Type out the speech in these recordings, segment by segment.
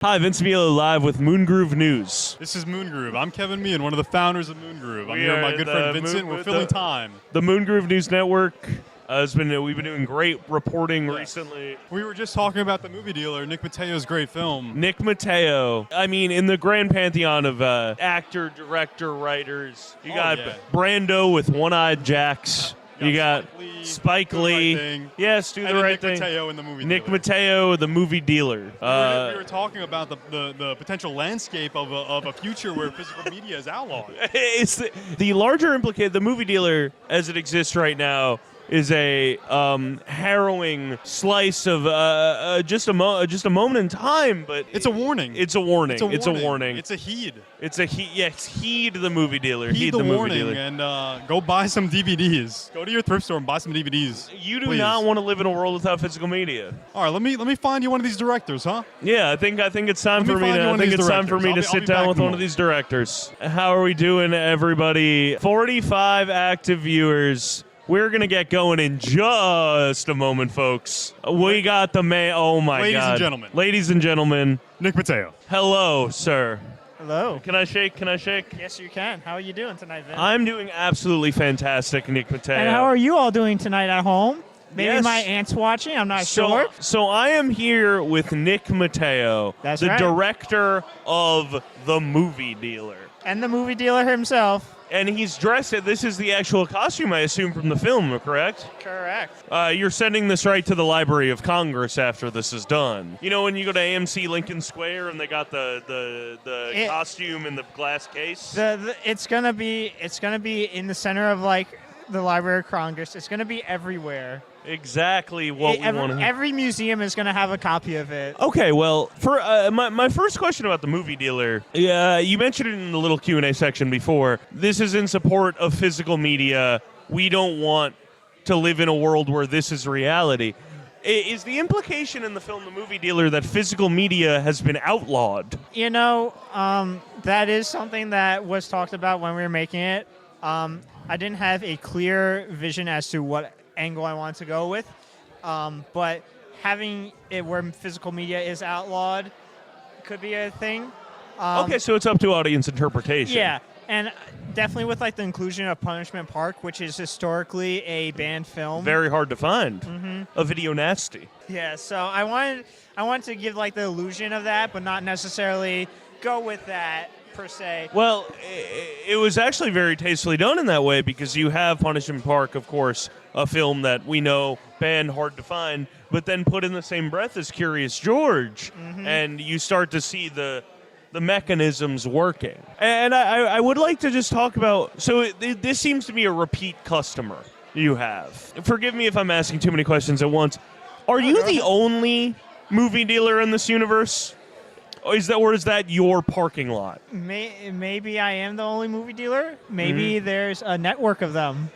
Hi, Vince Milo live with MoonGroove News. This is MoonGroove. I'm Kevin Meehan, one of the founders of MoonGroove. I'm here with my good friend Vincent. We're filling time. The MoonGroove News Network we've been doing great reporting recently. We were just talking about the movie dealer, Nick Matteo's great film. Nick Matteo. I mean, in the grand pantheon of actor, director, writers, you got Brando with one-eyed Jacks. You got Spike Lee. Yes, do the right thing. Nick Matteo in the movie Nick dealer. Matteo, the movie dealer. We were talking about the potential landscape of a future where physical media is outlawed. It's the larger implication. The movie dealer, as it exists right now, is a harrowing slice of just a moment in time, but it's a warning. It's a warning. It's a warning. It's a heed. It's a heed. Yes, heed the movie dealer. Heed the warning movie dealer. and go buy some DVDs. Go to your thrift store and buy some DVDs. You do not want to live in a world without physical media. All right, let me find you one of these directors, huh? Yeah, I think it's time for me to sit down with one of these directors. How are we doing, everybody? 45 active viewers. We're going to get going in just a moment, folks. We got the man. Oh, my God. Ladies and gentlemen. Ladies and gentlemen. Nick Matteo. Hello, sir. Hello. Can I shake? Yes, you can. How are you doing tonight, Vin? I'm doing absolutely fantastic, Nick Matteo. And how are you all doing tonight at home? Maybe Yes. my aunt's watching. I'm not sure. So I am here with Nick Matteo, That's the right. director of The Movie Dealer. And the movie dealer himself. And he's dressed. This is the actual costume, I assume, from the film, correct? Correct. You're sending this right to the Library of Congress after this is done. You know when you go to AMC Lincoln Square and they got the costume in the glass case? It's gonna be in the center of like the Library of Congress. It's gonna be everywhere. Exactly what we want to. Every museum is gonna have a copy of it. Okay, well, for my first question about the movie dealer, you mentioned it in the little Q&A section before. This is in support of physical media. We don't want to live in a world where this is reality. Is the implication in the film The Movie Dealer that physical media has been outlawed? You know, that is something that was talked about when we were making it. I didn't have a clear vision as to what angle I want to go with, but having it where physical media is outlawed could be a thing. Okay, so it's up to audience interpretation. Yeah, and definitely with like the inclusion of Punishment Park, which is historically a banned film. Very hard to find. A video nasty. Yeah, so I wanted to give like the illusion of that, but not necessarily go with that per se. Well, it was actually very tastefully done in that way because you have Punishment Park, of course, a film that we know banned, hard to find, but then put in the same breath as Curious George, and you start to see the mechanisms working. And I would like to just talk about, so this seems to be a repeat customer you have. Forgive me if I'm asking too many questions at once. Are you the only movie dealer in this universe? Or is that your parking lot? Maybe I am the only movie dealer. Maybe there's a network of them.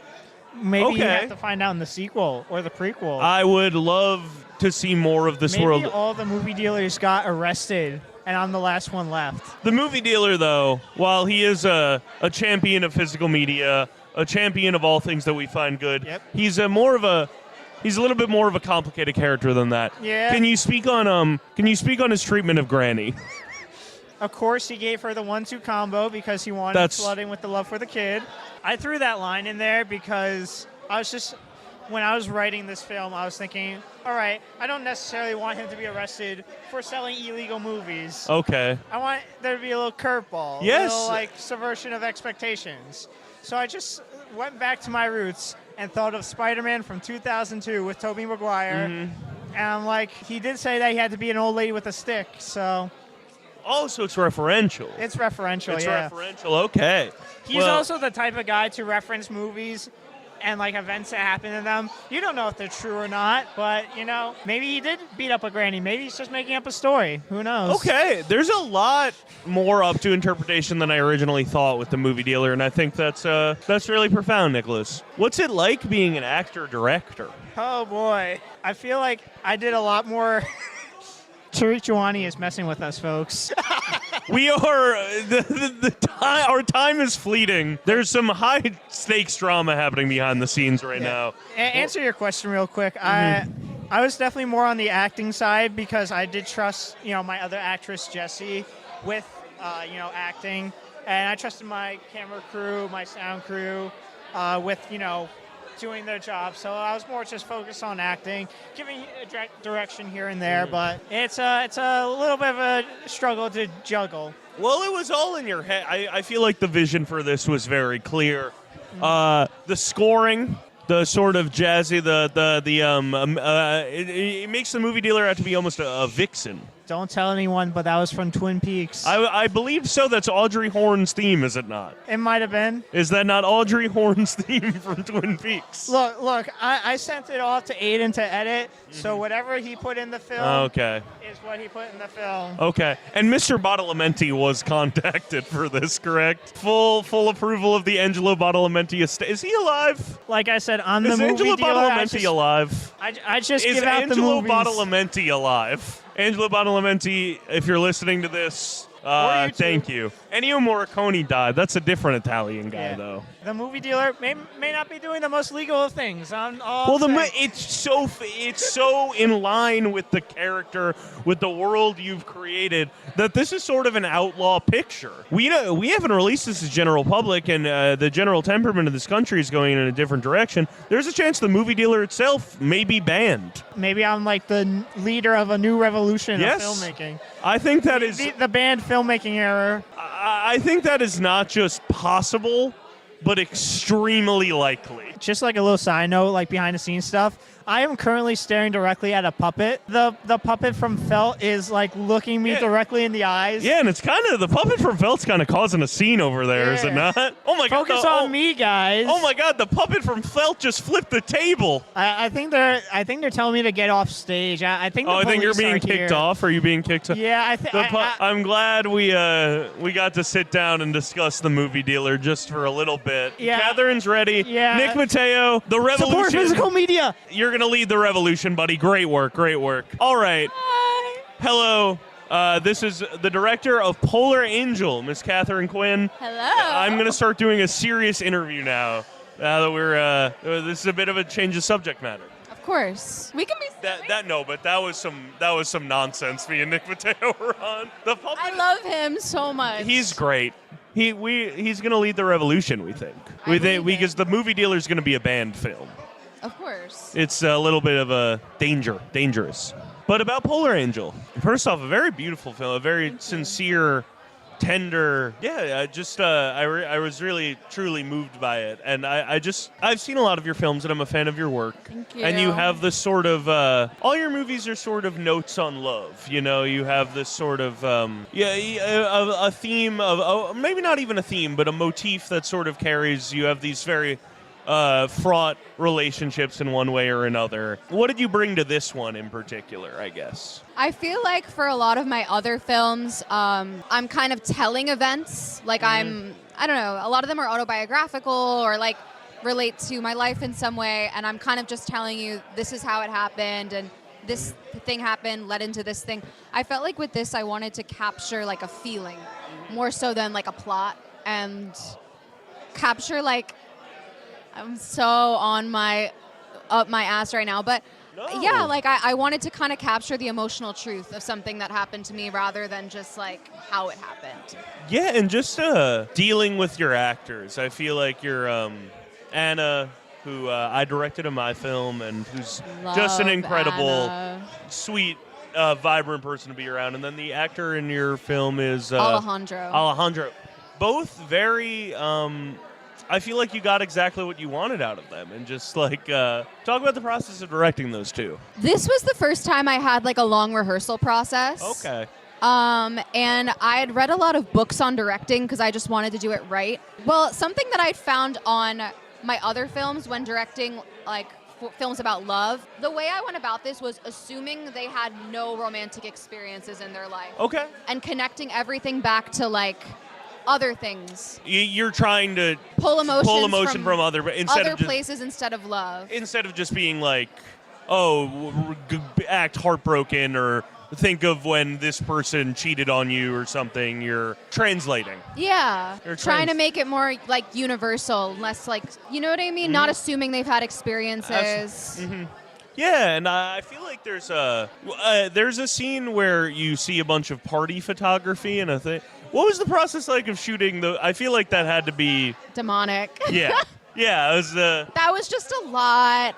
Maybe you have to find out in the sequel or the prequel. I would love to see more of this world. Maybe all the movie dealers got arrested, and I'm the last one left. The movie dealer, though, while he is a champion of physical media, a champion of all things that we find good, he's a little bit more of a complicated character than that. Yeah. Can you speak on his treatment of Granny? Of course, he gave her the 1-2 combo because he wanted flooding with the love for the kid. I threw that line in there because when I was writing this film, I was thinking, all right, I don't necessarily want him to be arrested for selling illegal movies. Okay. I want there to be a little curveball, yes, a little subversion of expectations. So I just went back to my roots and thought of Spider-Man from 2002 with Tobey Maguire. And I'm like, he did say that he had to be an old lady with a stick, so... Oh, so it's referential. It's referential, It's yeah. referential, okay. He's also the type of guy to reference movies and events that happen in them. You don't know if they're true or not, but, maybe he did beat up a granny. Maybe he's just making up a story. Who knows? Okay, there's a lot more up to interpretation than I originally thought with The Movie Dealer, and I think that's really profound, Nicholas. What's it like being an actor-director? Oh, boy. I feel like I did a lot more... Tariq Jawani is messing with us, folks. We are our time is fleeting. There's some high stakes drama happening behind the scenes right now. Answer your question real quick. I was definitely more on the acting side because I did trust, my other actress, Jessie, with, acting. And I trusted my camera crew, my sound crew, with, doing their job. So I was more just focused on acting, giving a direction here and there. But it's a little bit of a struggle to juggle. Well, it was all in your head. I feel like the vision for this was very clear. The scoring, the sort of jazzy, it makes the movie dealer out to be almost a vixen. Don't tell anyone, but that was from Twin Peaks. I believe so. That's Audrey Horne's theme, is it not? It might have been. Is that not Audrey Horne's theme from Twin Peaks? Look, I sent it off to Aiden to edit, so whatever he put in the film is what he put in the film. Okay. And Mr. Badalamenti was contacted for this, correct? Full approval of the Angelo Badalamenti estate. Is he alive? Like I said, I'm the Is movie Angelo dealer. Badalamenti alive? I just Is give out the Angelo movies. Badalamenti alive? Angelo Badalamenti, if you're listening to this, thank you. Ennio Morricone died. That's a different Italian guy, though. The movie dealer may not be doing the most legal of things. It's so in line with the character, with the world you've created, that this is sort of an outlaw picture. We haven't released this to general public, and the general temperament of this country is going in a different direction. There's a chance the movie dealer itself may be banned. Maybe I'm like the leader of a new revolution of Yes. filmmaking. I think that is The banned filmmaking era. I think that is not just possible, but extremely likely. Just like a little side note, like behind the scenes stuff, I am currently staring directly at a puppet. The puppet from Felt is like looking me directly in the eyes. Yeah, and it's kind of, the puppet from Felt's kind of causing a scene over there, is it not? Oh my God. Focus on me, guys. Oh my God, the puppet from Felt just flipped the table. I think they're telling me to get off stage. I think. I think you're being police are kicked here. off. Are you being kicked off? Yeah, I'm glad we got to sit down and discuss the movie dealer just for a little bit. Yeah. Catherine's ready. Yeah. Nick Matteo, the revolution. Support physical media. You're gonna lead the revolution, buddy. Great work. All right. Hi. Hello. This is the director of Polar Angel, Miss Katherine Quinn. Hello. I'm going to start doing a serious interview now. Now that we're, this is a bit of a change of subject matter. Of course. We can be silly. But that was some nonsense me and Nick Matteo were on. The puppet, I love him so much. he's great. He's going to lead the revolution, we think. I believe it. Because the movie dealer's going to be a banned film. Of course. It's a little bit of a dangerous. But about Polar Angel, first off, a very beautiful film, a very sincere, tender. Yeah, I was really truly moved by it, and I've seen a lot of your films, and I'm a fan of your work. Thank you. And you have this sort of all your movies are sort of notes on love. You know, you have this sort of a theme of maybe not even a theme, but a motif that sort of carries. You have these very fraught relationships in one way or another. What did you bring to this one in particular, I guess? I feel like for a lot of my other films, I'm kind of telling events. Like I don't know, a lot of them are autobiographical or like relate to my life in some way, and I'm kind of just telling you this is how it happened and this thing happened, led into this thing. I felt like with this I wanted to capture like a feeling more so than like a plot, and capture like I'm so on up my ass right now, but yeah, like I wanted to kind of capture the emotional truth of something that happened to me rather than just like how it happened. Yeah, and just dealing with your actors. I feel like you're Anna, who I directed in my film, and who's just an Love incredible, Anna. sweet, vibrant person to be around. And then the actor in your film is Alejandro. Both very. I feel like you got exactly what you wanted out of them, and just like talk about the process of directing those two. This was the first time I had like a long rehearsal process. Okay. And I had read a lot of books on directing because I just wanted to do it right. Well, something that I'd found on my other films when directing like films about love, the way I went about this was assuming they had no romantic experiences in their life. Okay. And connecting everything back to like other things. You're trying to pull emotion from other places instead of love. Instead of just being like, act heartbroken or think of when this person cheated on you or something. You're translating. Yeah. Trying to make it more like universal, less like, you know what I mean? Not assuming they've had experiences. Yeah, and I feel like there's a scene where you see a bunch of party photography and a thing. What was the process like of shooting the? I feel like that had to be Demonic. yeah, yeah. It was That was just a lot.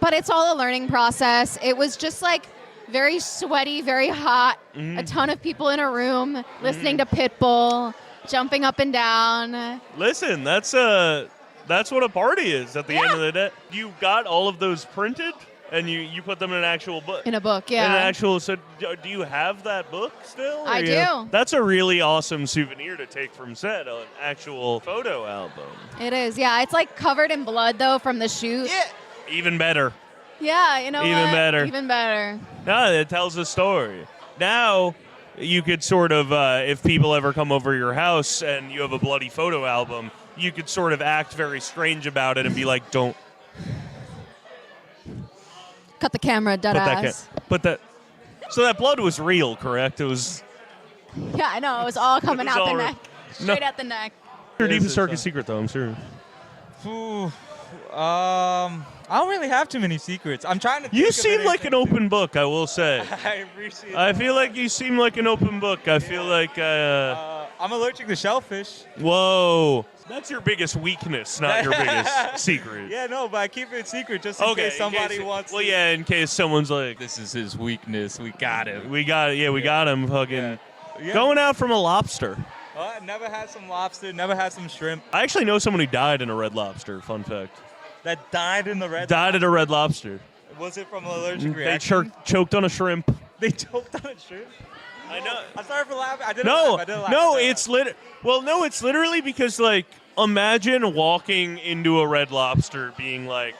But it's all a learning process. It was just like very sweaty, very hot. A ton of people in a room listening to Pitbull, jumping up and down. Listen, that's what a party is at the end of the day. You got all of those printed, and you put them in an actual book. In a book, In an yeah. actual. So, do you have that book still? I Or do. That's a really awesome souvenir to take from set, an actual photo album. It is, yeah. It's like covered in blood though from the shoot. Yeah. Even better. Yeah, you know Even what? better. Even better. No, it tells a story. Now, you could sort of, if people ever come over your house and you have a bloody photo album, you could sort of act very strange about it and be like, don't Cut the camera, dead ass. So that blood was real, correct? It was Yeah, I know. It was all coming It was out the all neck. Straight out the neck. your Yes, deepest, it's, darkest secret, though, I'm sure. Ooh, I don't really have too many secrets. I'm trying to. You think of seem like an anything. open book, I will say. I appreciate. I feel like you seem like an open book. I feel like, I'm allergic to shellfish. whoa. That's your biggest weakness, not your biggest secret. Yeah, no, but I keep it secret just in case somebody wants. Well, to. yeah, in case someone's like, This is his weakness. We got him. we got him fucking Yeah. Yeah. going out from a lobster. I never had some lobster. Never had some shrimp. I actually know someone who died in a red lobster, fun fact. That died in the red. Died at a red lobster. Was it from an allergic They reaction? choked on a shrimp. They choked on a shrimp. I know. I'm sorry for laughing. I didn't No, laugh. I didn't laugh. no, I didn't it's it's literally because, like, imagine walking into a red lobster being like,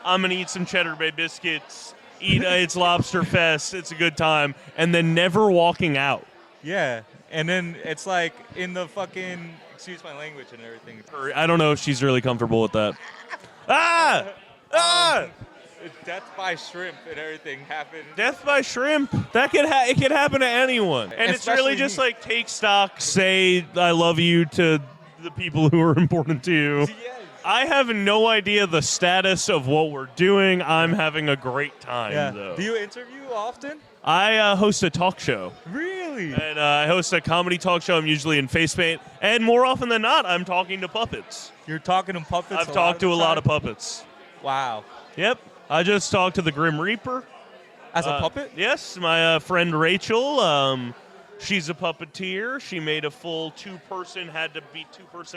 I'm going to eat some Cheddar Bay biscuits, it's Lobster Fest, it's a good time, and then never walking out. Yeah, and then it's like in the fucking, excuse my language and everything. I don't know if she's really comfortable with that. Ah! Ah! Death by shrimp and everything happened. Death by shrimp. That it could happen to anyone. And it's really Especially just me. like take stock, say I love you to the people who are important to you. Yes. I have no idea the status of what we're doing. I'm having a great time, Yeah. though. Do you interview often? I host a talk show. Really? And I host a comedy talk show. I'm usually in face paint. And more often than not, I'm talking to puppets. You're talking to puppets. I've talked to a lot of puppets. Wow. Yep. I just talked to the Grim Reaper. As a puppet? Yes, my friend Rachel. She's a puppeteer. She made a full two-person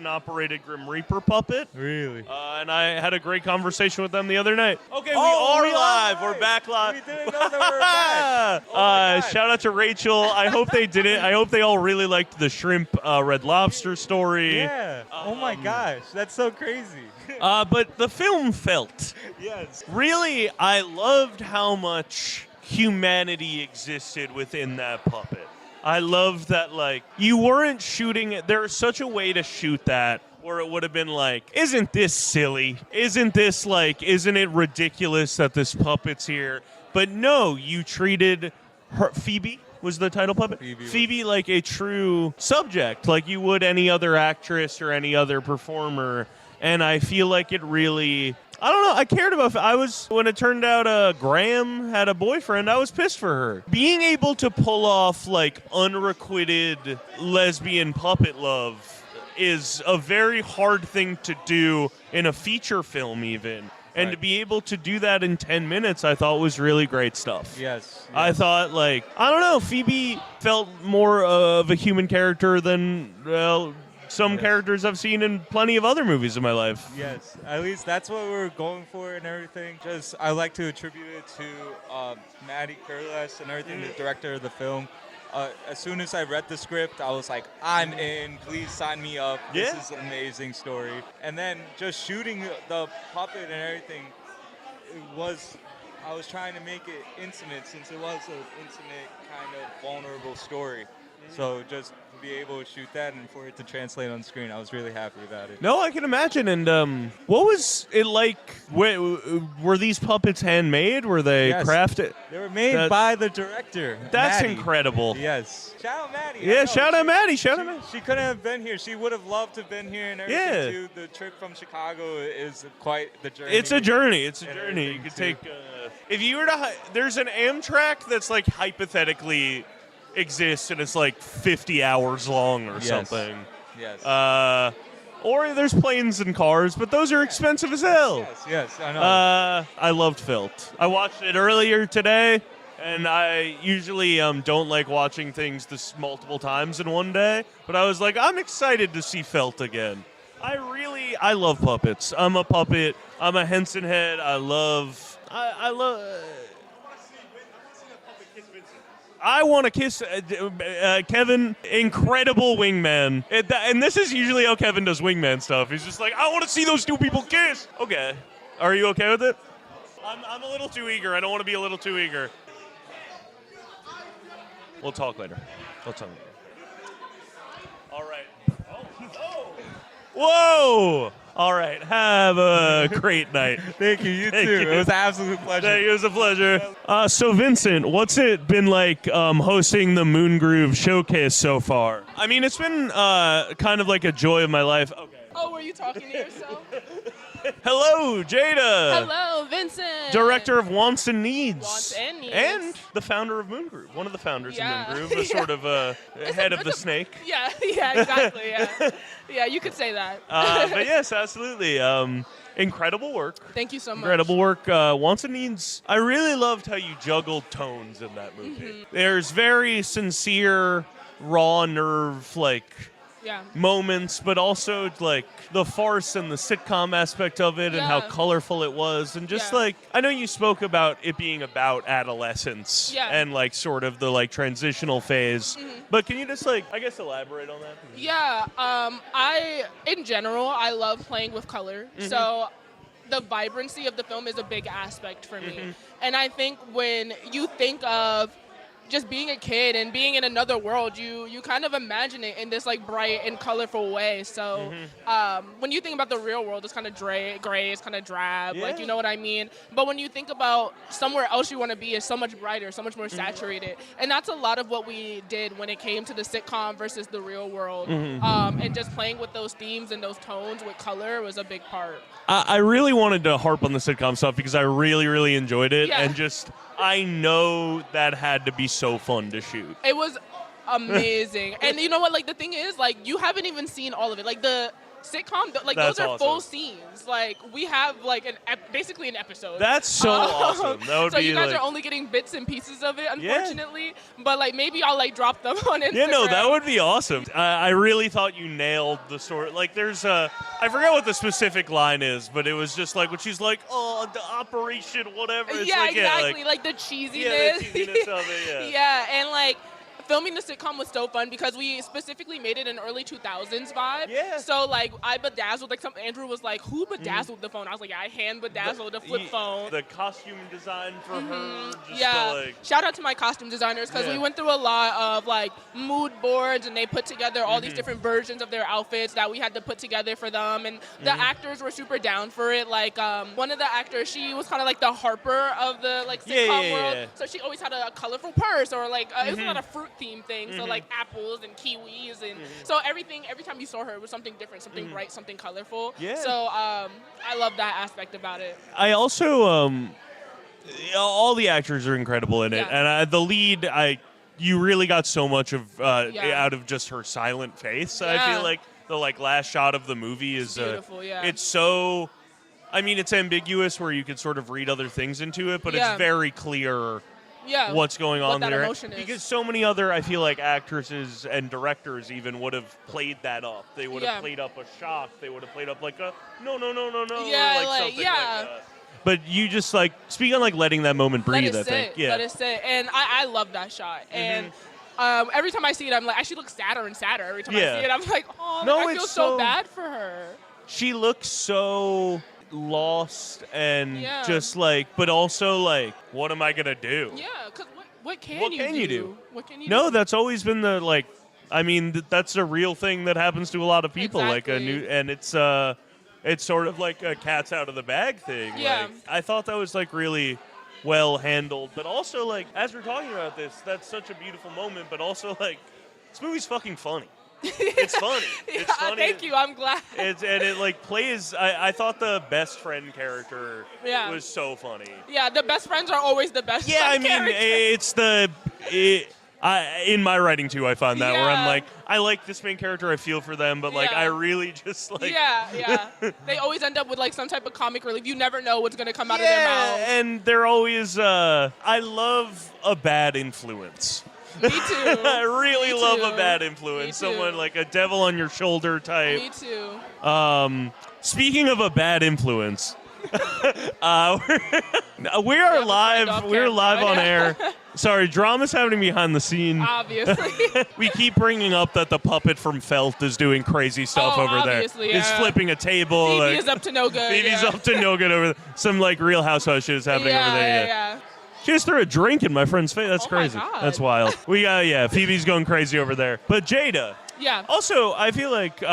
operated Grim Reaper puppet. Really? And I had a great conversation with them the other night. Okay, we Oh, are we're live. live. We're back live. We didn't know that we were back. Oh my God. Shout out to Rachel. I hope they did it. I hope they all really liked the shrimp Red Lobster story. Yeah. Oh my gosh, that's so crazy. But the film felt. Yes. Really, I loved how much humanity existed within that puppet. I loved that, like, you weren't shooting it. There's such a way to shoot that where it would have been like, isn't this silly? Isn't this, like, isn't it ridiculous that this puppet's here? But no, you treated her, Phoebe was the title puppet? Phoebe like a true subject, like you would any other actress or any other performer. And I feel like it really, I don't know, I cared about, when it turned out Graham had a boyfriend, I was pissed for her. Being able to pull off like unrequited lesbian puppet love is a very hard thing to do in a feature film even. And to be able to do that in 10 minutes, I thought was really great stuff. Yes. I thought, like, I don't know, Phoebe felt more of a human character than, well, some characters I've seen in plenty of other movies in my life. Yes, at least that's what we're going for and everything. Just I like to attribute it to Maddie Curless and everything, the director of the film. As soon as I read the script, I was like, I'm in. Please sign me up. This is an amazing story. And then just shooting the puppet and everything, I was trying to make it intimate since it was an intimate kind of vulnerable story. So just to be able to shoot that and for it to translate on screen, I was really happy about it. No, I can imagine. And what was it like? Were these puppets handmade? Were they Yes. crafted? They were made by the director. That's Maddie. incredible. Yes. Shout out Maddie. I Yeah, know. shout out Maddie. Shout out Maddie. She couldn't have been here. She would have loved to have been here and everything Yeah. too. The trip from Chicago is quite the journey. It's a journey. It's a And journey. You everything, could too. take. If you were to, there's an Amtrak that's like hypothetically exists and it's like 50 hours long or Yes. something. Yes. Or there's planes and cars, but those are expensive as hell. Yes, I know. I loved Filth. I watched it earlier today, and I usually don't like watching things this multiple times in one day, but I was like, I'm excited to see Felt again. I love puppets. I'm a puppet. I'm a Henson head. I love. I want to kiss Kevin, incredible wingman. And this is usually how Kevin does wingman stuff. He's just like, I want to see those two people kiss. Okay. Are you okay with it? I'm a little too eager. I don't want to be a little too eager. We'll talk later. All right. Oh. Whoa! All right. Have a great night. Thank you. You Thank too. you. It was an absolute pleasure. Thank you. It was a pleasure. So, Vincent, what's it been like hosting the MoonGroove showcase so far? I mean, it's been kind of like a joy of my life. Okay. Oh, were you talking to yourself? Hello, Jada. Hello, Vincent. Director of Wants and Needs. Wants and Needs. And the founder of MoonGroove. One of the founders Yeah. of MoonGroove. A sort of head of the snake. Yeah, exactly. Yeah, yeah, you could say that. But yes, absolutely. Incredible work. Thank you so much. Incredible work. Wants and Needs. I really loved how you juggled tones in that movie. Mm-hmm. There's very sincere, raw nerve, Yeah. moments, but also like the farce and the sitcom aspect of it and how Yeah. colorful it was. And just Yeah. I know you spoke about it being about adolescence Yeah. and sort of the transitional phase. But can you just I guess elaborate on that? Yeah. In general, I love playing with color. So the vibrancy of the film is a big aspect for me. And I think when you think of just being a kid and being in another world, you kind of imagine it in this bright and colorful way. So when you think about the real world, it's kind of gray, it's kind of drab, Yeah. you know what I mean? But when you think about somewhere else you want to be, it's so much brighter, so much more saturated. And that's a lot of what we did when it came to the sitcom versus the real world. And just playing with those themes and those tones with color was a big part. I really wanted to harp on the sitcom stuff because I really, really enjoyed it. Yeah. And I know that had to be so fun to shoot. It was amazing. And you know what? The thing is, you haven't even seen all of it. The sitcom, those That's are full awesome. scenes. We have basically an episode. That's so awesome. That would so be you guys are only getting bits and pieces of it, Yeah. unfortunately. But maybe I'll drop them on Instagram. Yeah, no, that would be awesome. I really thought you nailed the story. There's I forget what the specific line is, but it was just when she's oh, the operation, whatever. It's Yeah, exactly. Yeah, the cheesiness. yeah, the cheesiness of it, yeah. Yeah, and filming the sitcom was so fun because we specifically made it an early 2000s vibe. Yeah. So I bedazzled Andrew was who bedazzled the phone? I was I hand bedazzled the flip phone. The costume design for her. Just Yeah. Shout out to my costume designers because we went through a lot of mood boards and they put together all these different versions of their outfits that we had to put together for them, and the actors were super down for it. One of the actors, she was kind of the Harper of the sitcom world. yeah. So she always had a colorful purse or it was a lot of fruit theme things. So apples and kiwis and so every time you saw her it was something different, something bright, something colorful. Yeah. So I love that aspect about it. I also all the actors are incredible in it, Yeah. and the lead, you really got so much of Yeah. out of just her silent face. I Yeah. feel the last shot of the movie is beautiful, yeah. It's so, it's ambiguous where you could sort of read other things into it, but Yeah. it's very clear Yeah. what's going on what that there. emotion is. Because so many other, I feel actresses and directors even would have played that up. They would have Yeah. played up a shock. They would have played up a no, Yeah, or something yeah. like that. But you just speak on letting that moment breathe. Let it I think, sit. yeah. Let it sit. And I love that shot. And every time I see it, I'm she looks sadder and sadder every time Yeah. I see it. I'm oh, No, I feel it's so so- bad for her. She looks so lost and Yeah. just but also what am I gonna do? Yeah, because what can What you can do? you do? What can you No, do? that's always been the like. I mean, that's a real thing that happens to a lot of people. Like a Exactly. new, and it's sort of like a cat's out of the bag thing. Yeah. Like, I thought that was like really well handled, but also like as we're talking about this, that's such a beautiful moment. But also like, this movie's fucking funny. It's funny. It's Yeah, funny. thank you. I'm glad. It like plays. I thought the best friend character Yeah. was so funny. Yeah, the best friends are always the best. Yeah, I friend mean, characters. in my writing too, I find that where I'm Yeah. like, I like this main character, I feel for them, but like, Yeah. I really just like, yeah. They always end up with like some type of comic relief. You never know what's gonna come out of their mouth. and they're always. I love a bad influence. Me too. I really Me love too. a bad influence. Me Someone too. like a devil on your shoulder type. Me too. Speaking of a bad influence, we are have live. a friend off We're camera. live on air. Sorry, drama's happening behind the scene. Obviously. We keep bringing up that the puppet from Felt is doing crazy stuff Oh, over there. obviously, He's yeah. flipping a table. Phoebe like, is up to no good. Phoebe's yeah. up to no good over there. Some like Real Housewives shit is happening over there. Yeah. She just threw a drink in my friend's face. That's Oh my crazy. God. That's wild. We got Phoebe's going crazy over there. But Jada. Yeah. Also, I feel like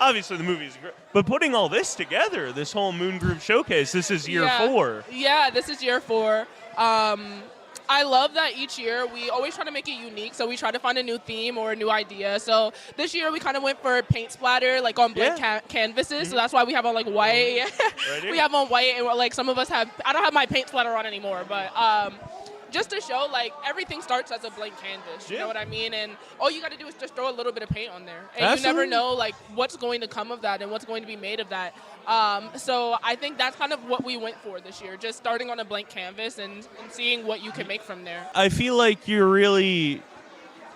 obviously the movie is great, but putting all this together, this whole MoonGroove showcase, this is year 4. Yeah, this is year 4. I love that each year we always try to make it unique, so we try to find a new theme or a new idea. So this year we kind of went for paint splatter, like on blank canvases. So that's why we have on like white. Right We have on white, and like some of us have. I don't have my paint splatter on anymore, but just to show like everything starts as a blank canvas. You know what I mean? And all you got to do is just throw a little bit of paint on there, and Absolutely. you never know like what's going to come of that and what's going to be made of that. So I think that's kind of what we went for this year, just starting on a blank canvas and seeing what you can make from there. I feel like you're really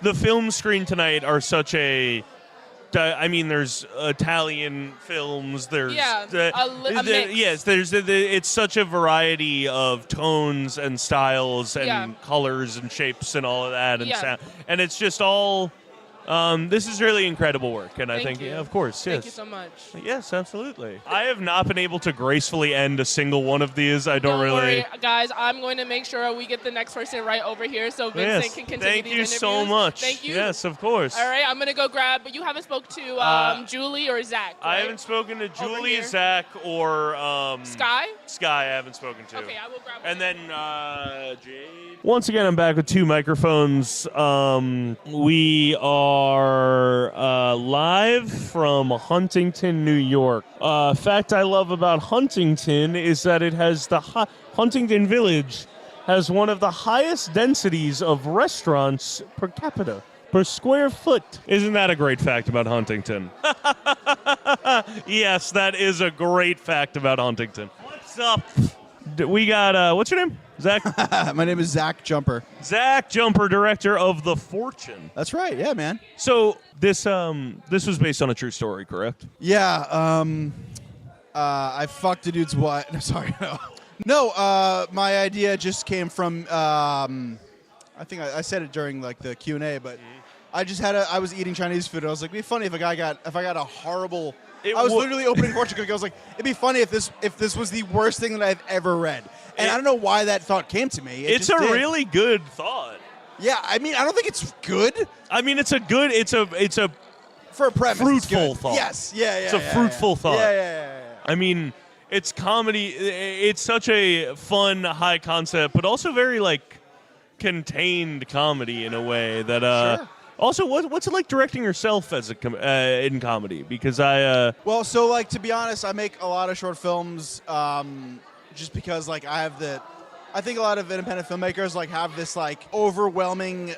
the film screen tonight are such a. I mean, there's Italian films. There's a mix. yes. There's it's such a variety of tones and styles and colors and shapes and all of that and sound, and it's just all. This is really incredible work, and I think, you. yeah, of course, yes. Thank you so much. Yes, absolutely. I have not been able to gracefully end a single one of these. I don't really. Worry, guys. I'm going to make sure we get the next person right over here so Vincent Yes. can continue Thank these you interviews. so much. Thank you. Yes, of course. All right, I'm going to go grab, but you haven't spoke to Julie or Zach, right? I haven't spoken to Julie, here. Zach, or Sky? Sky, I haven't spoken to. Okay, I will grab And then Jade. Once again, I'm back with 2 microphones. We are live from Huntington, New York. Fact I love about Huntington is that it has Huntington Village has one of the highest densities of restaurants per capita. Per square foot. Isn't that a great fact about Huntington? Yes, that is a great fact about Huntington. What's up? We got, what's your name? Zach? My name is Zach Jumper. Zach Jumper, director of The Fortune. That's right. Yeah, man. So this was based on a true story, correct? Yeah. I fucked a dude's wife. No, sorry. No. My idea just came from. I think I said it during like the Q&A, but I just I was eating Chinese food. And I was like, it'd be funny if I got a horrible. I was literally opening fortune cookie. I was like, it'd be funny if this was the worst thing that I've ever read. And I don't know why that thought came to me. It's a really good thought. Yeah, I mean, I don't think it's good. I mean, it's a For a premise, fruitful it's good. thought. Yes, yeah. It's a fruitful thought. Yeah. I mean, it's comedy. It's such a fun, high concept, but also very like contained comedy in a way that. Sure. Also, what's it like directing yourself as in comedy? Because Well, so like to be honest, I make a lot of short films, just because like I think a lot of independent filmmakers like have this like overwhelming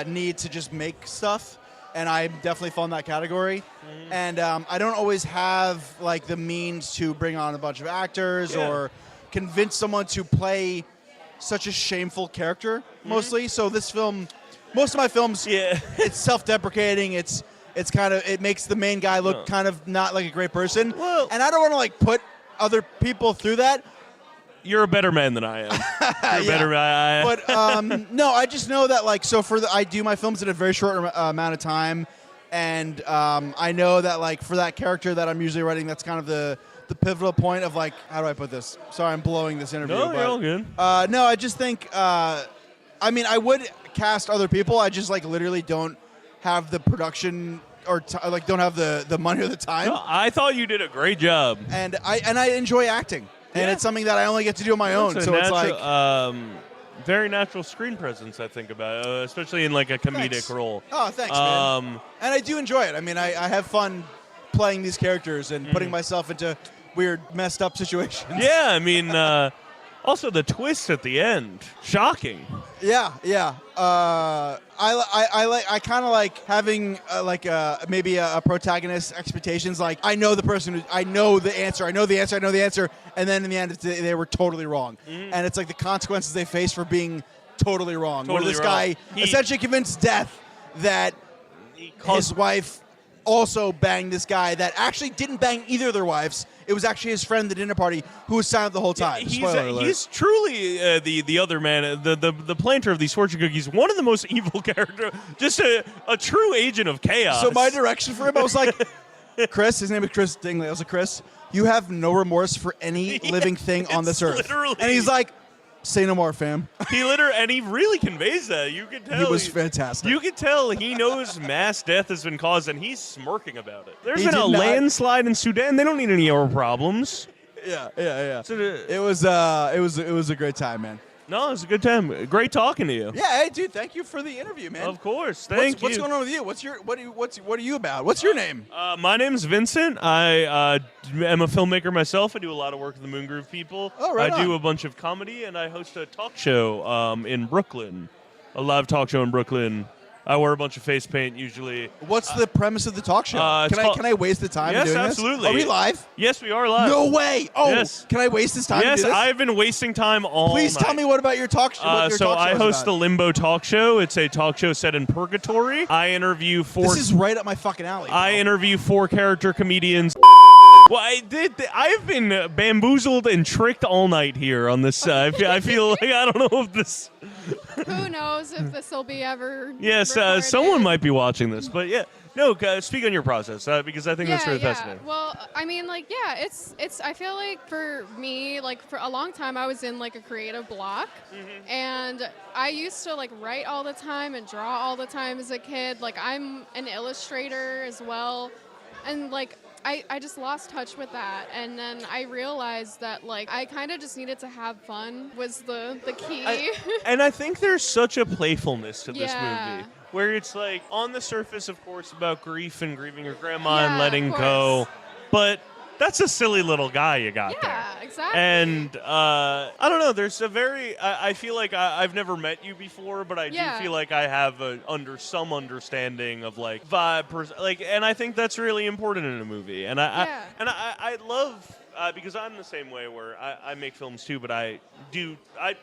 need to just make stuff, and I definitely fall in that category. And I don't always have like the means to bring on a bunch of actors or convince someone to play such a shameful character. Mostly, so this film. Most of my films, it's self-deprecating. It's kind of, it makes the main guy look kind of not like a great person. Well, and I don't want to like put other people through that. You're a better man than I am. You're better. But no, I just know that like I do my films in a very short amount of time, and I know that like for that character that I'm usually writing, that's kind of the pivotal point of like, how do I put this? Sorry, I'm blowing this interview. No, you're all good. No, I just think. I mean, I would cast other people. I just like literally don't have the production or don't have the money or the time. No, I thought you did a great job. And I enjoy acting, and Yeah. it's something that I only get to do on my own. It's a So it's natural- like very natural screen presence, I think about, especially in like a comedic Thanks. role. Oh, thanks, man. And I do enjoy it. I mean, I have fun playing these characters and putting myself into weird, messed up situations. Yeah, I mean, also the twist at the end, shocking. Yeah. I kind of like having maybe a protagonist expectations. Like I know the person, I know the answer, and then in the end they were totally wrong. And it's like the consequences they face for being totally wrong. Where Totally this wrong. guy essentially convinced death that his wife also banged this guy that actually didn't bang either of their wives. It was actually his friend at the dinner party who was silent the whole time. Spoiler alert. He's truly the other man, the planter of these fortune cookies, one of the most evil characters, just a true agent of chaos. So my direction for him, I was like, Chris, his name is Chris Dingley. I was like, Chris, you have no remorse for any living thing on this earth. literally- And he's like, say no more, fam. and he really conveys that. You can tell He was fantastic. You can tell he knows mass death has been caused, and he's smirking about it. There's He been a did not- landslide in Sudan. They don't need any more problems. Yeah. So, It was a great time, man. no, it was a good time. Great talking to you. Yeah, hey, dude, thank you for the interview, man. Of course. Thank you. What's going on with you? What are you about? What's your name? My name's Vincent. I am a filmmaker myself. I do a lot of work with the MoonGroove people. Oh, right I do on. a bunch of comedy, and I host a talk show in Brooklyn, a live talk show in Brooklyn. I wear a bunch of face paint usually. What's the premise of the talk show? it's Can I waste the time Yes, doing absolutely. this? Are we live? Yes, we are live. No way. Oh, Yes. Can I waste this time? Yes, to do this? I've been wasting time all Please night. tell me what about your talk show. So I host the Limbo Talk Show. It's a talk show set in purgatory. I interview This is right up my fucking alley. I bro. interview 4 character comedians. Well, I've been bamboozled and tricked all night here on this. I feel like I don't know if this. Who knows if this will be ever? Yes, recorded. someone might be watching this, but yeah. No, speak on your process because I think that's really fascinating. Well, I mean, like, yeah, it's. I feel like for me, like, for a long time, I was in like a creative block, and I used to like write all the time and draw all the time as a kid. Like, I'm an illustrator as well, and like. I just lost touch with that, and then I realized that like I kind of just needed to have fun was the key. And I think there's such a playfulness to this Yeah. movie, where it's like on the surface, of course, about grief and grieving your grandma and Yeah, letting of go, course. but that's a silly little guy you got there. Yeah, exactly. And I don't know. There's a very. I feel like I've never met you before, but I Yeah. do feel like I have some understanding of like vibe, and I think that's really important in a movie. And I love. Because I'm the same way where I make films too, but I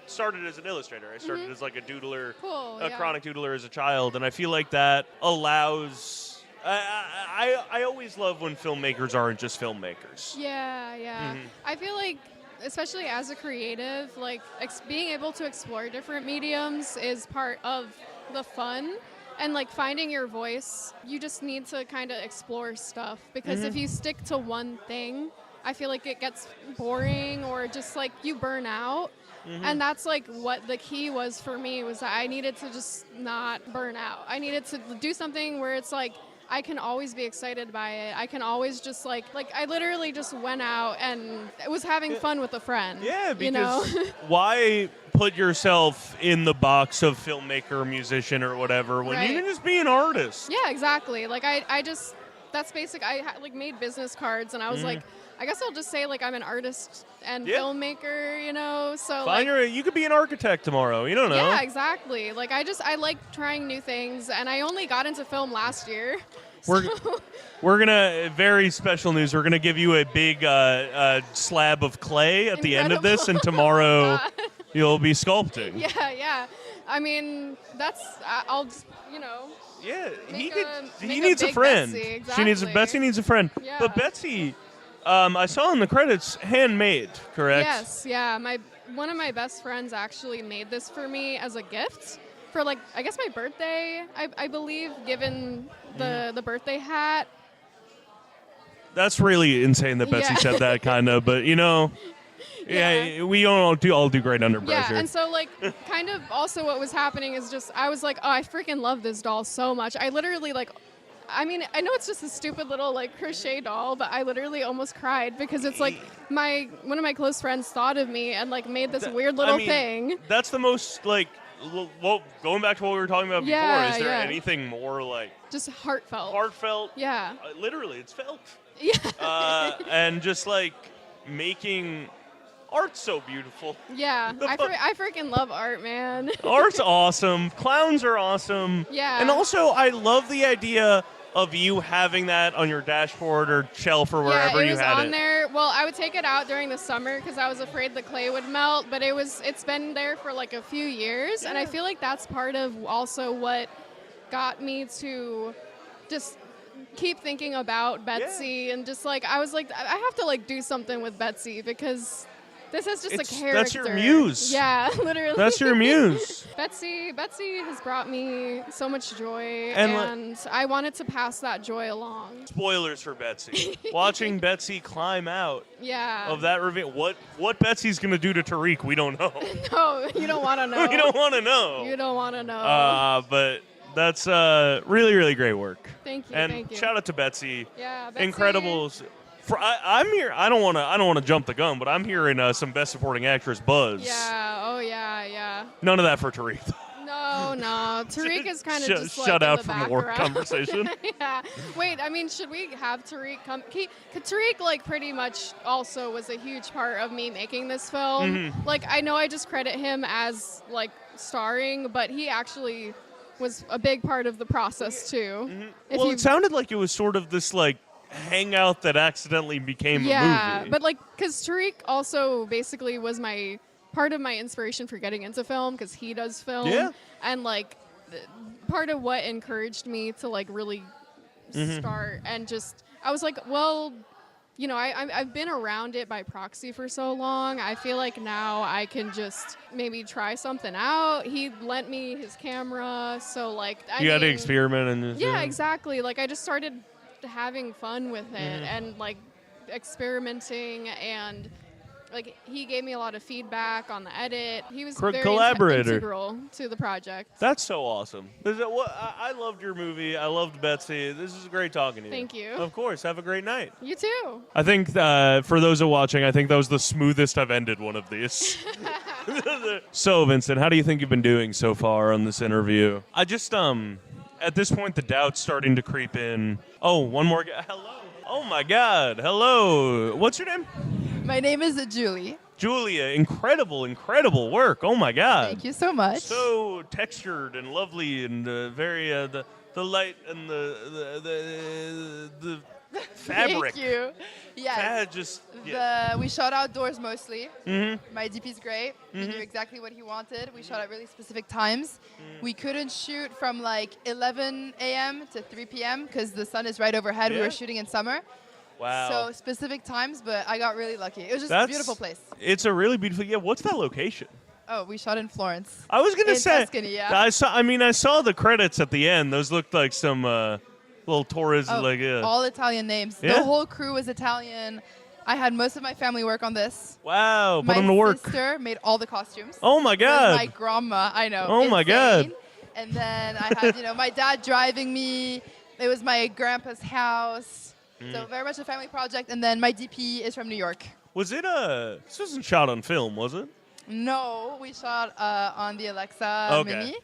started as an illustrator. I started as like a doodler, Cool, a yeah. chronic doodler as a child, and I feel like that allows. I always love when filmmakers aren't just filmmakers. Yeah. I feel like, especially as a creative, like being able to explore different mediums is part of the fun. And like finding your voice, you just need to kind of explore stuff because if you stick to one thing, I feel like it gets boring or just like you burn out. And that's like what the key was for me was that I needed to just not burn out. I needed to do something where it's like I can always be excited by it. I can always just like I literally just went out and was having fun with a friend. Yeah, because you know? why put yourself in the box of filmmaker, musician, or whatever when you Right. can just be an artist? Yeah, exactly. Like I just that's basic. I like made business cards and I was like, I guess I'll just say like I'm an artist and Yeah. filmmaker, you know. So Fine, like, you could be an architect tomorrow. You don't know. yeah, exactly. Like I like trying new things, and I only got into film last year. We're gonna very special news. We're gonna give you a big slab of clay at the end of this, and tomorrow you'll be sculpting. Yeah. I mean, that's I'll just, you know. Yeah, Make he a needs a big friend. Betsy, Betsy needs a friend. Yeah. But Betsy, I saw in the credits, handmade, correct? Yes, yeah. One of my best friends actually made this for me as a gift for like I guess my birthday. I believe, given the birthday hat. That's really insane that Betsy Yeah. said that, kind of. But you know, Yeah, we all do great under pressure. Yeah, and so like kind of also what was happening is just I was like, oh, I freaking love this doll so much. I literally like, I mean, I know it's just a stupid little like crochet doll, but I literally almost cried because it's like one of my close friends thought of me and like made this weird little thing. That's the most like, well, going back to what we were talking about before, is there anything more like just heartfelt? Heartfelt. Yeah. Literally, it's felt. Yeah. And just like making art so beautiful. Yeah, I freaking love art, man. Art's awesome. Clowns are awesome. Yeah. And also, I love the idea of you having that on your dashboard or shelf or wherever you had it. Yeah, it was on there. Well, I would take it out during the summer because I was afraid the clay would melt, but it's been there for like a few years, and I feel like that's part of also what got me to just keep thinking about Betsy and just like I was like I have to like do something with Betsy because this is just a character. That's your muse. Yeah, literally. That's your muse. Betsy has brought me so much joy, and I wanted to pass that joy along. Spoilers for Betsy. Watching Betsy climb out of that ravine. What Betsy's going to do to Tariq, we don't know. No, you don't want to know. You don't want to know. You don't want to know. But that's really, really great work. Thank you. And thank you. shout out to Betsy. Yeah, Betsy. Incredible. I'm here. I don't want to jump the gun, but I'm hearing some best supporting actress buzz. Yeah. Oh yeah. None of that for Tariq. No. Tariq is kind of just like shut in out the from the work background. conversation. Yeah. Wait. I mean, should we have Tariq come? Tariq like pretty much also was a huge part of me making this film. Mm-hmm. Like I know I just credit him as like starring, but he actually was a big part of the process too. Mm-hmm. Well, it sounded like it was sort of this like hangout that accidentally became a movie. Yeah, but like, because Tariq also basically was part of my inspiration for getting into film because he does film. Yeah. And like, part of what encouraged me to like really start and just, I was like, well, you know, I've been around it by proxy for so long. I feel like now I can just maybe try something out. He lent me his camera, so like, you had to experiment and just, yeah, exactly. Like I just started having fun with it and like experimenting, and like he gave me a lot of feedback on the edit. He was very collaborator. integral to the project. That's so awesome. I loved your movie. I loved Betsy. This is great talking to you. Thank you. Of course. Have a great night. You too. I think for those watching, I think that was the smoothest I've ended one of these. So, Vincent, how do you think you've been doing so far on this interview? I just at this point, the doubt's starting to creep in. Oh, one more guy. Hello. Oh, my God. Hello. What's your name? My name is Julie. Julia. Incredible, incredible work. Oh, my God. Thank you so much. So textured and lovely and very, the light and the fabric. Thank you. Yes. We shot outdoors mostly. Mm-hmm. My DP's great. He knew exactly what he wanted. We shot at really specific times. We couldn't shoot from like 11 a.m. to 3 p.m. because the sun is right overhead. We were shooting in summer. Wow. So specific times, but I got really lucky. It was just a beautiful place. It's a really beautiful. Yeah. What's that location? Oh, we shot in Florence. I was gonna say Tuscany, yeah. I saw the credits at the end. Those looked like some little tourist all Italian names. Yeah? The whole crew was Italian. I had most of my family work on this. Wow, put them to work. My sister made all the costumes. Oh my God. My grandma, I know. Oh my God. And then I had, my dad driving me. It was my grandpa's house. So very much a family project. And then my DP is from New York. Was it this wasn't shot on film, was it? No, we shot on the Alexa Mini.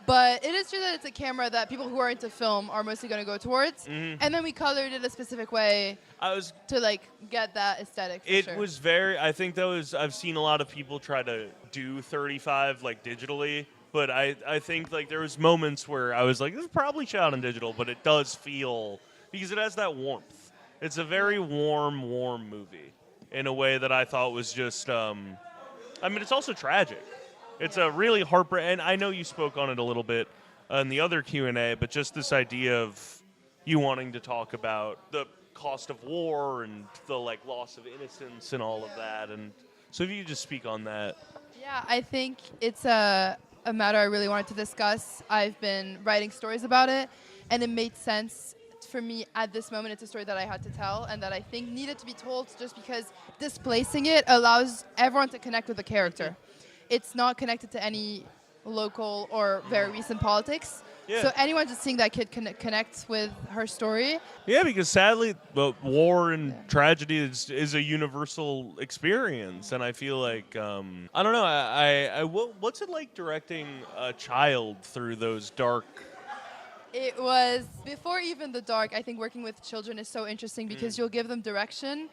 But it is true that it's a camera that people who are into film are mostly going to go towards. And then we colored it a specific way to like get that aesthetic. It was very, I think I've seen a lot of people try to do 35 like digitally. But I think like there was moments where I was like, this is probably shot on digital, but it does feel, because it has that warmth. It's a very warm movie in a way that I thought was just, it's also tragic. It's a really heartbreaking, and I know you spoke on it a little bit in the other Q&A, but just this idea of you wanting to talk about the cost of war and the like loss of innocence and all of that. And so if you could just speak on that. Yeah, I think it's a matter I really wanted to discuss. I've been writing stories about it, and it made sense for me at this moment, it's a story that I had to tell and that I think needed to be told just because displacing it allows everyone to connect with the character. It's not connected to any local or very recent politics. Yeah. So anyone just seeing that kid connect with her story. Yeah, because sadly, war and tragedy is a universal experience, and I feel like I don't know. What's it like directing a child through those dark? It was before even the dark. I think working with children is so interesting because you'll give them direction.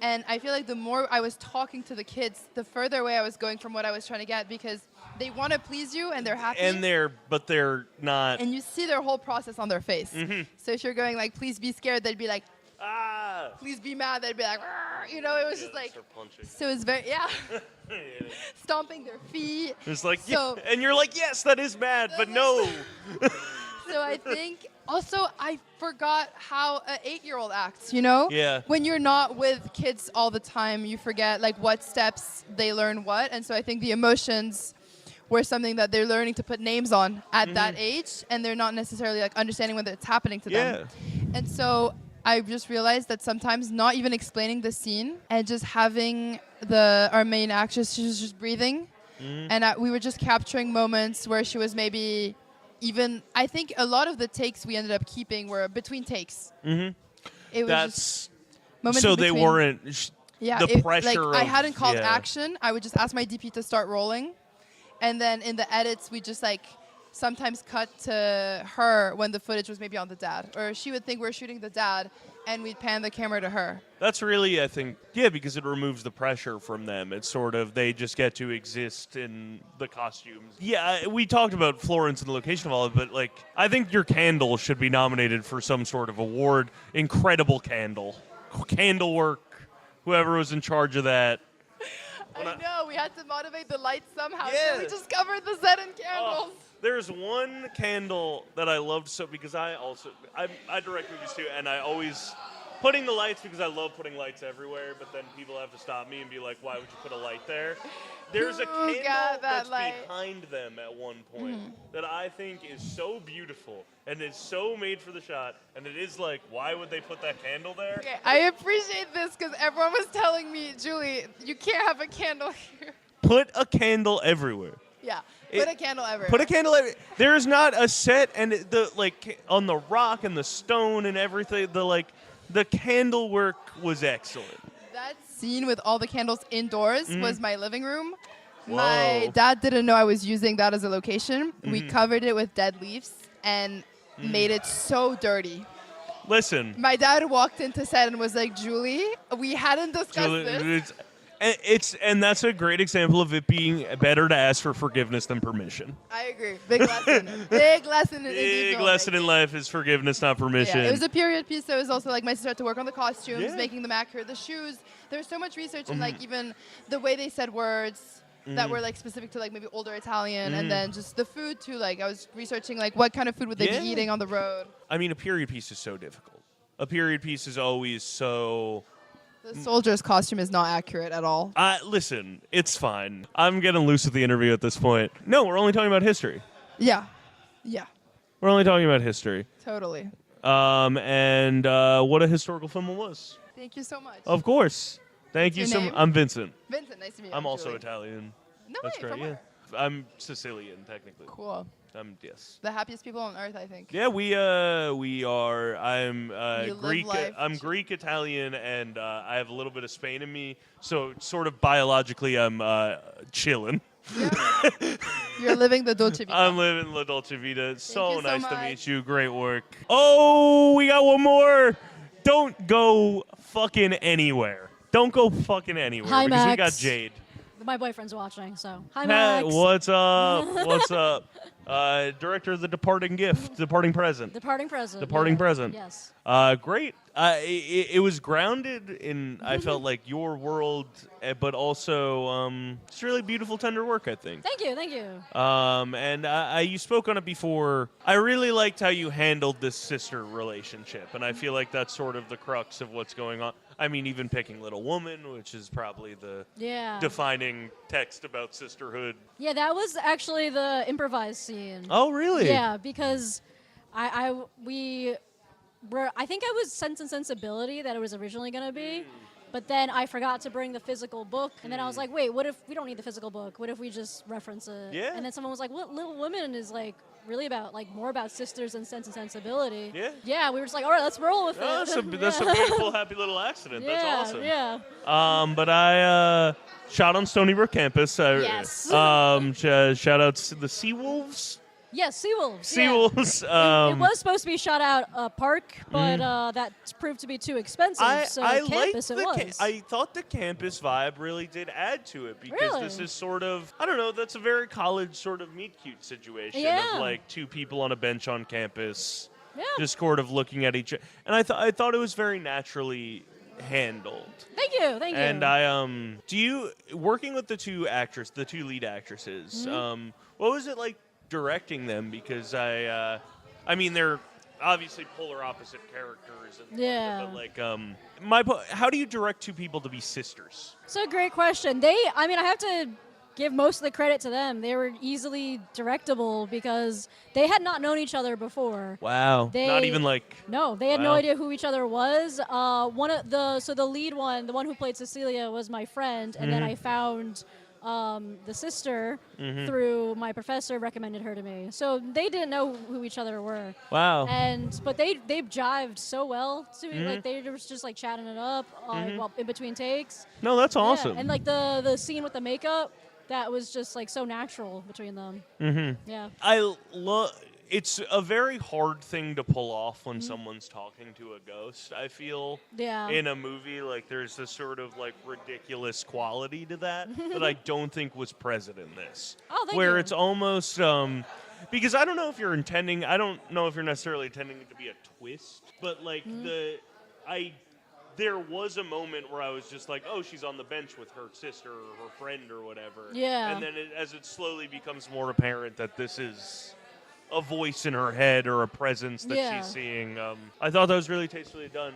And I feel like the more I was talking to the kids, the further away I was going from what I was trying to get because they want to please you and they're happy. And they're not. And you see their whole process on their face. Mm-hmm. So if you're going like, please be scared, they'd be like, Ah. Please be mad, they'd be like, you know, it was just like, so it's very, stomping their feet. It's like, so, and you're like, yes, that is mad, but no. So I think also I forgot how an 8-year-old acts, you know? Yeah. When you're not with kids all the time, you forget like what steps they learn what. And so I think the emotions were something that they're learning to put names on at that age, and they're not necessarily like understanding whether it's happening to them. And so I just realized that sometimes not even explaining the scene and just having our main actress, she was just breathing. And we were just capturing moments where she was maybe even, I think a lot of the takes we ended up keeping were between takes. It was just moments so in they between. weren't the pressure like, I hadn't called of action. I would just ask my DP to start rolling. And then in the edits, we just like sometimes cut to her when the footage was maybe on the dad. Or she would think we're shooting the dad, and we'd pan the camera to her. That's really, I think, because it removes the pressure from them. It's sort of, they just get to exist in the costumes. Yeah, we talked about Florence and the location of all of it, but, like, I think your candle should be nominated for some sort of award. Incredible candle. Candle work. Whoever was in charge of that. I know, we had to motivate the lights somehow, so we just covered the set in candles. There's one candle that I loved because I direct movies too, and I always putting the lights because I love putting lights everywhere, but then people have to stop me and be like, why would you put a light there? There's a candle that's behind them at one point that I think is so beautiful and is so made for the shot, and it is like, why would they put that candle there? Okay, I appreciate this because everyone was telling me, Julie, you can't have a candle here. Put a candle everywhere. Yeah, put a candle everywhere. Put a candle everywhere. There's not a set, and on the rock and the stone and everything, the candle work was excellent. That scene with all the candles indoors was my living room. Whoa. My dad didn't know I was using that as a location. We covered it with dead leaves and made it so dirty. Listen. My dad walked into set and was like, Julie, we hadn't discussed this. And that's a great example of it being better to ask for forgiveness than permission. I agree. Big lesson. Big lesson in Big lesson in life is forgiveness, not permission. Yeah, it was a period piece, so it was also like my sister had to work on the costumes, making them accurate, the shoes. There was so much research and like even the way they said words that were like specific to like maybe older Italian, and then just the food too. Like I was researching like what kind of food would they be eating on the road. I mean, a period piece is so difficult. A period piece is always so. The soldier's costume is not accurate at all. Listen, it's fine. I'm getting loose with the interview at this point. No, we're only talking about history. Yeah. We're only talking about history. Totally. And what a historical film it was. Thank you so much. Of course. Thank you so much. I'm Vincent. Vincent, nice to meet you. I'm also Julie. Italian. No That's way, right. from where? I'm Sicilian, technically. Cool. Yes. The happiest people on earth, I think. Yeah, we are. I'm Greek. I'm Greek Italian, and I have a little bit of Spain in me. So sort of biologically, I'm chilling. Yeah. You're living the Dolce Vita. I'm living La Dolce Vita. It's so you so nice to much. meet you. Great work. Oh, we got one more. Don't go fucking anywhere. Don't go fucking anywhere. Hi, because we Max. got Jade. My boyfriend's watching, so hi, Hey, Max. what's up? What's up? Director of The Departing Gift, Departing Present. Departing Present. Departing Present. Yes. Great. It was grounded in, I felt like, your world, but also it's really beautiful, tender work, I think. Thank you. And you spoke on it before. I really liked how you handled this sister relationship, and I feel like that's sort of the crux of what's going on. I mean, even picking Little Woman, which is probably the defining text about sisterhood. Yeah, that was actually the improvised scene. Oh, really? Yeah, because we I think I was Sense and Sensibility that it was originally going to be. But then I forgot to bring the physical book, and then I was like, wait, what if we don't need the physical book? What if we just reference it? Yeah. And then someone was like, what, Little Women is like really about like more about sisters and Sense and Sensibility. Yeah. Yeah, we were just like, all right, let's roll with Oh, it. that's a beautiful, happy little accident. Yeah, That's awesome. yeah. But I shot on Stony Brook campus. Yes. Shout out to the Seawolves. Yes, Seawolves. Seawolves. Yeah. It was supposed to be shot out a park, but that proved to be too expensive. So campus it was. I thought the campus vibe really did add to it because Really? this is sort of, I don't know, that's a very college sort of meet cute situation Yeah. of like two people on a bench on campus Yeah. just sort of looking at each other. And I thought it was very naturally handled. Thank you. And I working with the two lead actresses, what was it like directing them? Because I mean they're obviously polar opposite characters and Yeah. but like how do you direct two people to be sisters? So great question. I have to give most of the credit to them. They were easily directable because they had not known each other before. Wow. Not even like No, they had no Wow. idea who each other was. The lead one, the one who played Cecilia, was my friend, and then I found the sister through my professor recommended her to me. So they didn't know who each other were. Wow. But they jived so well to me. Like they were just like chatting it up while in between takes. No, that's awesome. Yeah. And like the scene with the makeup, that was just like so natural between them. Yeah. It's a very hard thing to pull off when someone's talking to a ghost. I feel Yeah. in a movie, like there's this sort of like ridiculous quality to that that I don't think was present in this. Oh, thank where you. it's almost because I don't know if you're necessarily intending it to be a twist, but like there was a moment where I was just like, oh, she's on the bench with her sister or her friend or whatever. Yeah. And then as it slowly becomes more apparent that this is a voice in her head or a presence that Yeah. she's seeing. I thought that was really tastefully done.